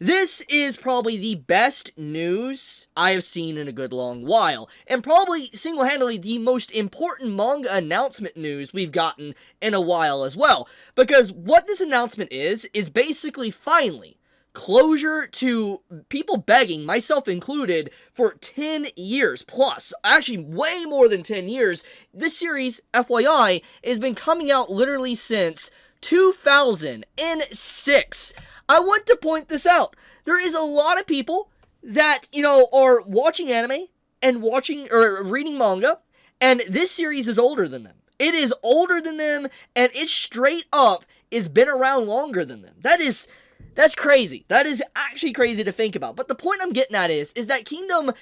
This is probably the best news I have seen in a good long while, and probably single-handedly the most important manga announcement news we've gotten in a while as well, because what this announcement is basically finally closure to people begging, myself included, for 10 years plus, actually way more than 10 years. This series, FYI, has been coming out literally since 2006. I want to point this out. There is a lot of people that, are watching anime and watching or reading manga, and this series is older than them. It is older than them, and it straight up has been around longer than them. That's crazy. That is actually crazy to think about. But the point I'm getting at is that Kingdom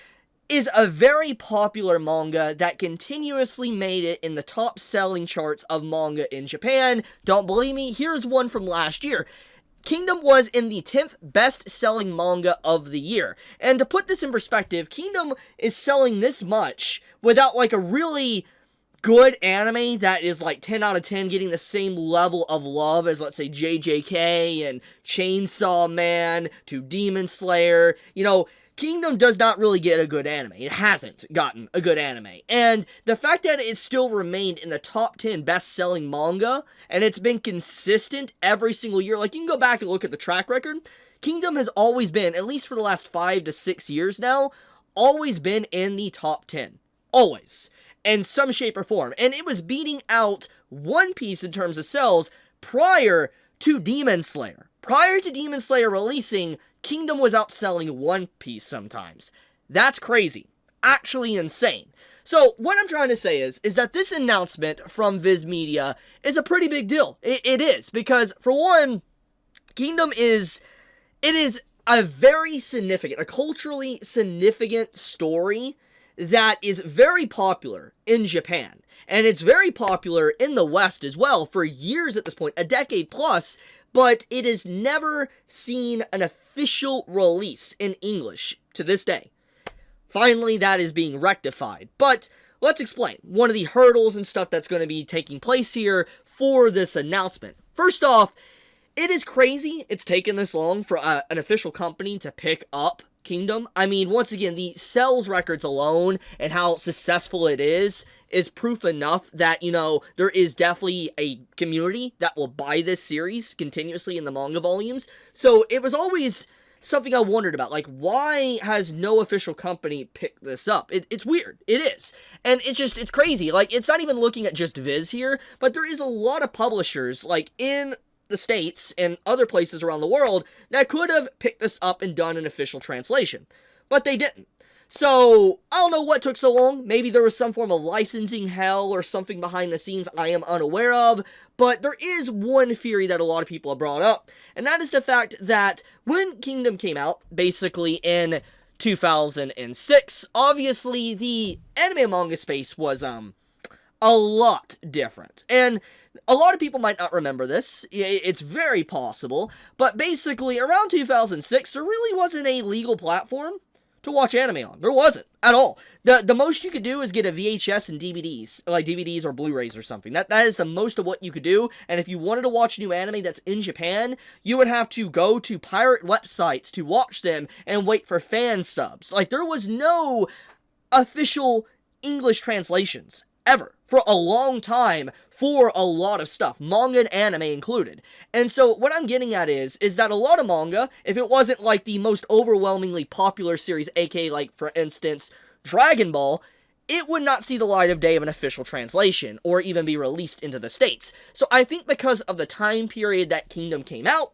is a very popular manga that continuously made it in the top selling charts of manga in Japan. Don't believe me? Here's one from last year. Kingdom was in the 10th best-selling manga of the year. And to put this in perspective, Kingdom is selling this much without, a really good anime that is, 10 out of 10, getting the same level of love as, let's say, JJK and Chainsaw Man to Demon Slayer. Kingdom does not really get a good anime. It hasn't gotten a good anime. And the fact that it still remained in the top 10 best-selling manga, and it's been consistent every single year, you can go back and look at the track record, Kingdom has always been, at least for the last 5 to 6 years now, always been in the top 10. Always. In some shape or form. And it was beating out One Piece in terms of sales prior to Demon Slayer. Prior to Demon Slayer releasing, Kingdom was outselling One Piece sometimes. That's crazy. Actually insane. So, what I'm trying to say is that this announcement from VIZ Media is a pretty big deal. It is, because, for one, Kingdom is a very significant, a culturally significant story that is very popular in Japan. And it's very popular in the West as well for years at this point, a decade plus, but it has never seen an official release in English to this day. Finally, that is being rectified. But let's explain one of the hurdles and stuff that's going to be taking place here for this announcement. First off, it is crazy it's taken this long for an official company to pick up Kingdom. I mean, once again, the sales records alone and how successful it is proof enough that, there is definitely a community that will buy this series continuously in the manga volumes. So it was always something I wondered about, why has no official company picked this up? It's weird. It is. And it's crazy. It's not even looking at just Viz here, but there is a lot of publishers, in the States and other places around the world that could have picked this up and done an official translation, but they didn't. So, I don't know what took so long. Maybe there was some form of licensing hell or something behind the scenes I am unaware of, but there is one theory that a lot of people have brought up, and that is the fact that when Kingdom came out, basically in 2006, obviously the anime manga space was, a lot different. And a lot of people might not remember this. It's very possible. But basically, around 2006, there really wasn't a legal platform to watch anime on. There wasn't at all. The most you could do is get a VHS and DVDs, like DVDs or Blu-rays or something. That is the most of what you could do. And if you wanted to watch new anime that's in Japan, you would have to go to pirate websites to watch them and wait for fan subs. There was no official English translations ever for a long time for a lot of stuff, manga and anime included. And so what I'm getting at is that a lot of manga, if it wasn't the most overwhelmingly popular series, aka for instance Dragon Ball, it would not see the light of day of an official translation or even be released into the States. So I think because of the time period that Kingdom came out,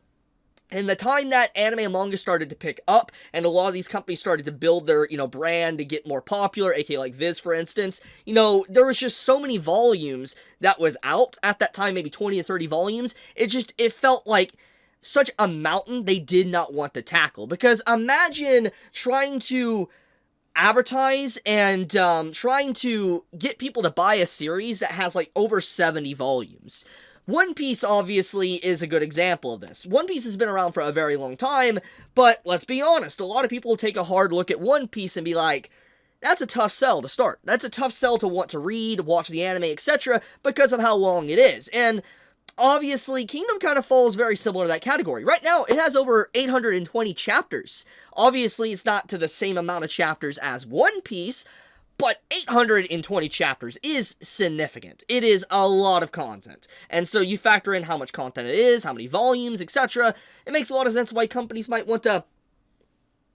and the time that anime and manga started to pick up, and a lot of these companies started to build their, brand to get more popular, aka Viz, for instance, there was just so many volumes that was out at that time, maybe 20 or 30 volumes, it felt like such a mountain they did not want to tackle. Because imagine trying to advertise and trying to get people to buy a series that has, over 70 volumes. One Piece, obviously, is a good example of this. One Piece has been around for a very long time, but let's be honest, a lot of people will take a hard look at One Piece and be like, that's a tough sell to start. That's a tough sell to want to read, watch the anime, etc., because of how long it is. And obviously, Kingdom kind of falls very similar to that category. Right now, it has over 820 chapters. Obviously, it's not to the same amount of chapters as One Piece, but 820 chapters is significant. It is a lot of content. And so you factor in how much content it is, how many volumes, etc. It makes a lot of sense why companies might want to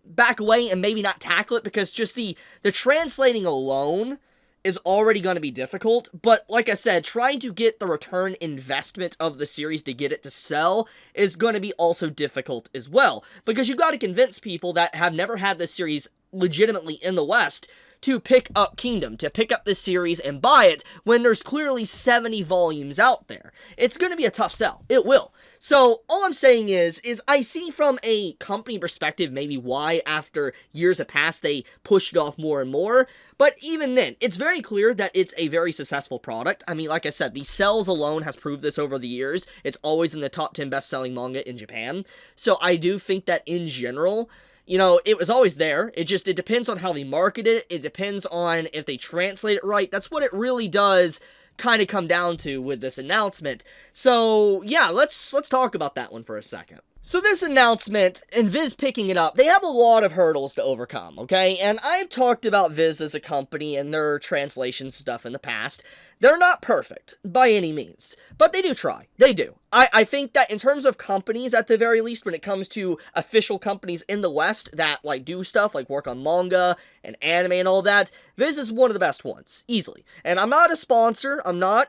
back away and maybe not tackle it, because just the translating alone is already going to be difficult. But like I said, trying to get the return investment of the series to get it to sell is going to be also difficult as well, because you've got to convince people that have never had this series legitimately in the West to pick up Kingdom, to pick up this series and buy it when there's clearly 70 volumes out there. It's going to be a tough sell. It will. So all I'm saying is I see from a company perspective maybe why after years have passed they pushed it off more and more. But even then, it's very clear that it's a very successful product. I mean, like I said, the sales alone has proved this over the years. It's always in the top 10 best-selling manga in Japan. So I do think that in general, you know, it was always there. It depends on how they market it. It depends on if they translate it right. That's what it really does kind of come down to with this announcement. So, yeah, let's talk about that one for a second. So this announcement, and VIZ picking it up, they have a lot of hurdles to overcome, okay? And I've talked about VIZ as a company and their translation stuff in the past. They're not perfect, by any means, but they do try. They do. I think that in terms of companies, at the very least, when it comes to official companies in the West that, like, do stuff, like work on manga and anime and all that, VIZ is one of the best ones, easily. And I'm not a sponsor, I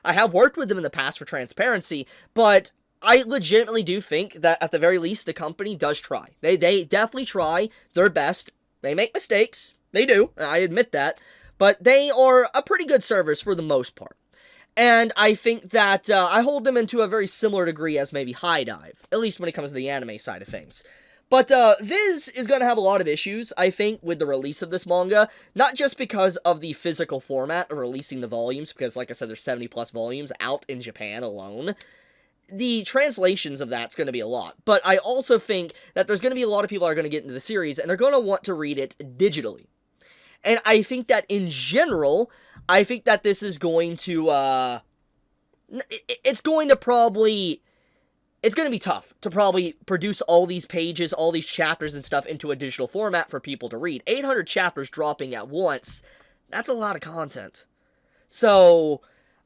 have worked with them in the past for transparency, but I legitimately do think that, at the very least, the company does try. They definitely try their best. They make mistakes. They do. I admit that. But they are a pretty good service for the most part. And I think that I hold them into a very similar degree as maybe High Dive, at least when it comes to the anime side of things. But VIZ is going to have a lot of issues, I think, with the release of this manga. Not just because of the physical format of releasing the volumes, because, like I said, there's 70 plus volumes out in Japan alone. The translations of that's going to be a lot. But I also think that there's going to be a lot of people that are going to get into the series, and they're going to want to read it digitally. And I think that in general, I think that this is going to, it's going to be tough to probably produce all these pages, all these chapters and stuff into a digital format for people to read. 800 chapters dropping at once, that's a lot of content. So,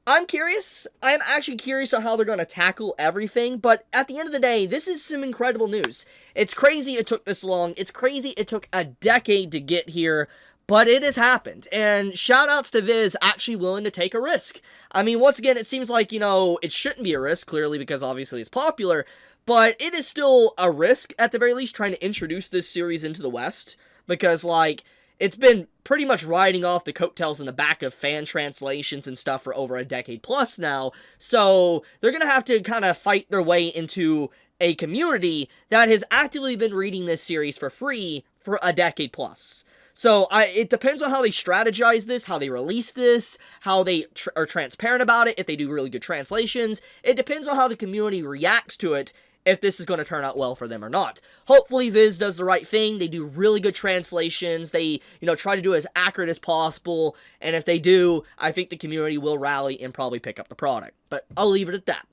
I'm curious. I'm actually curious on how they're going to tackle everything, but at the end of the day, this is some incredible news. It's crazy it took this long. It's crazy it took a decade to get here, but it has happened, and shoutouts to VIZ actually willing to take a risk. I mean, once again, it seems like, you know, it shouldn't be a risk, clearly, because obviously it's popular, but it is still a risk, at the very least, trying to introduce this series into the West, because, like, it's been pretty much riding off the coattails in the back of fan translations and stuff for over a decade plus now, so they're gonna have to kind of fight their way into a community that has actively been reading this series for free for a decade plus. So, it depends on how they strategize this, how they release this, how they are transparent about it, if they do really good translations. It depends on how the community reacts to it, if this is going to turn out well for them or not. Hopefully, VIZ does the right thing. They do really good translations. They, you know, try to do it as accurate as possible. And if they do, I think the community will rally and probably pick up the product. But I'll leave it at that.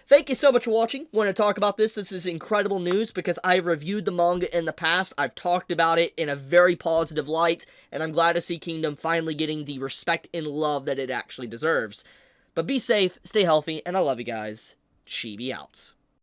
Thank you so much for watching. Want to talk about this. This is incredible news because I've reviewed the manga in the past. I've talked about it in a very positive light, and I'm glad to see Kingdom finally getting the respect and love that it actually deserves. But be safe, stay healthy, and I love you guys. Chibi out.